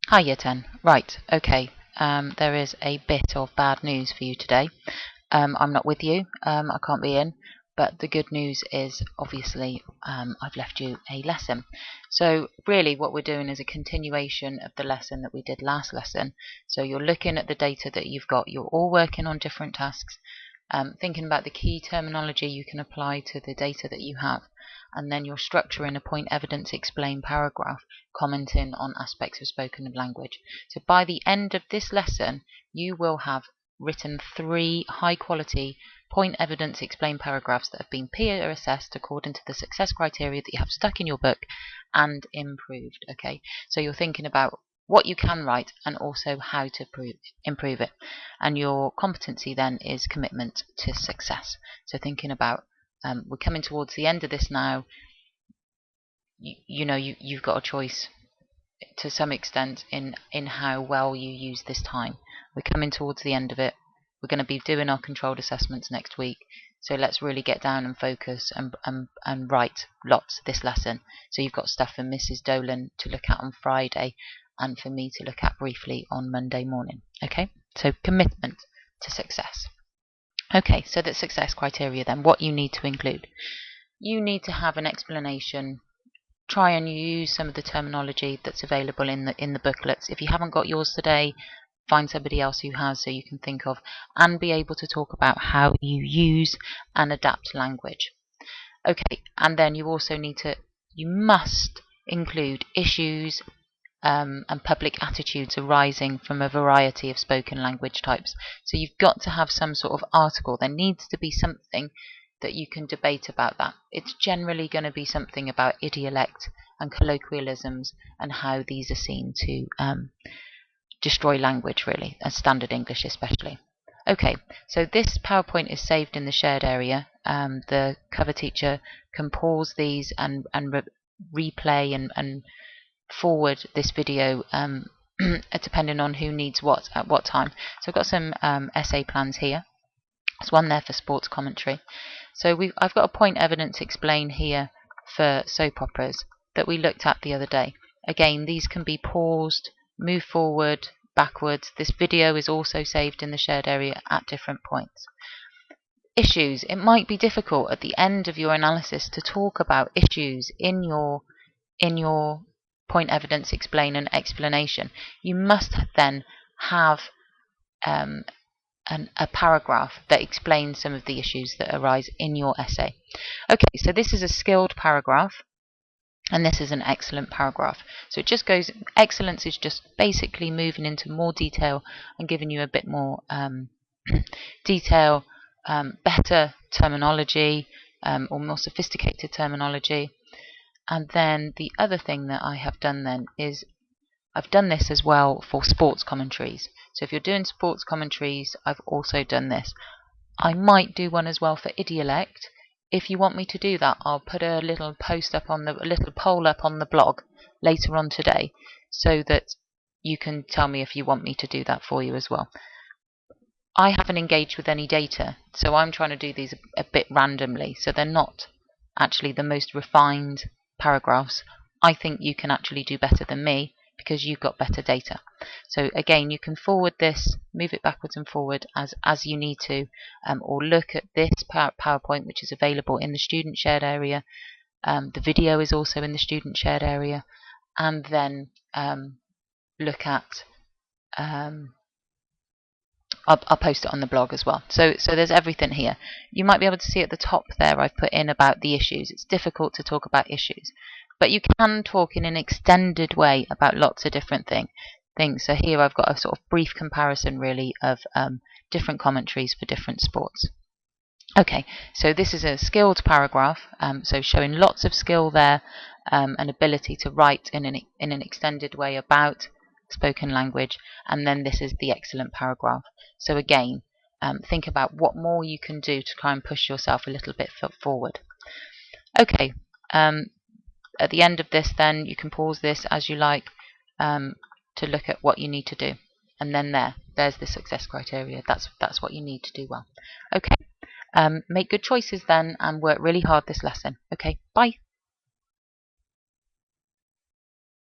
Hi Year 10. Right, okay. There is a bit of bad news for you today. I'm not with you, I can't be in, but the good news is obviously I've left you a lesson. So really what we're doing is a continuation of the lesson that we did last lesson. So you're looking at the data that you've got, you're all working on different tasks, thinking about the key terminology you can apply to the data that you have, and then you're structuring a point evidence explain paragraph commenting on aspects of spoken language. So by the end of this lesson you will have written 3 high quality point evidence explain paragraphs that have been peer assessed according to the success criteria that you have stuck in your book and improved. Okay, so you're thinking about what you can write and also how to improve it, and your competency then is commitment to success. So thinking about we're coming towards the end of this now. You've got a choice to some extent in how well you use this time. We're coming towards the end of it. We're going to be doing our controlled assessments next week, so let's really get down and focus and write lots this lesson. So you've got stuff for Mrs. Dolan to look at on Friday and for me to look at briefly on Monday morning. Okay, so commitment to success. Okay, so the success criteria then, what you need to include. You need to have an explanation. Try and use some of the terminology that's available in the booklets. If you haven't got yours today, find somebody else who has, so you can think of and be able to talk about how you use and adapt language. Okay, and then you also you must include issues and public attitudes arising from a variety of spoken language types. So you've got to have some sort of article. There needs to be something that you can debate about that. It's generally going to be something about idiolect and colloquialisms and how these are seen to destroy language, really, and standard English especially. Okay, so this PowerPoint is saved in the shared area. The cover teacher can pause these and replay and forward this video depending on who needs what at what time. So I've got some essay plans here. There's one there for sports commentary. So I've got a point evidence explain here for soap operas that we looked at the other day. Again, these can be paused, move forward, backwards. This video is also saved in the shared area at different points. Issues. It might be difficult at the end of your analysis to talk about issues in your point evidence explain and explanation. You must then have a paragraph that explains some of the issues that arise in your essay. Okay, so this is a skilled paragraph and this is an excellent paragraph. So it just goes, excellence is just basically moving into more detail and giving you a bit more detail, better terminology, or more sophisticated terminology. And then the other thing that I have done then is I've done this as well for sports commentaries. So if you're doing sports commentaries, I've also done this. I might do one as well for idiolect. If you want me to do that, I'll put a little post up on a little poll up on the blog later on today, so that you can tell me if you want me to do that for you as well. I haven't engaged with any data, so I'm trying to do these a bit randomly, so they're not actually the most refined paragraphs. I think you can actually do better than me because you've got better data. So again, you can forward this, move it backwards and forward as you need to, or look at this PowerPoint, which is available in the student shared area. The video is also in the student shared area, and then look at I'll post it on the blog as well. So there's everything here. You might be able to see at the top there I've put in about the issues. It's difficult to talk about issues, but you can talk in an extended way about lots of different things. So here I've got a sort of brief comparison really of different commentaries for different sports. Okay, so this is a skilled paragraph, so showing lots of skill there, and ability to write in an extended way about spoken language, and then this is the excellent paragraph. So again, think about what more you can do to try and push yourself a little bit forward. Okay, at the end of this then you can pause this as you like to look at what you need to do, and then there's the success criteria. That's what you need to do well. Okay, make good choices then and work really hard this lesson. Okay, bye.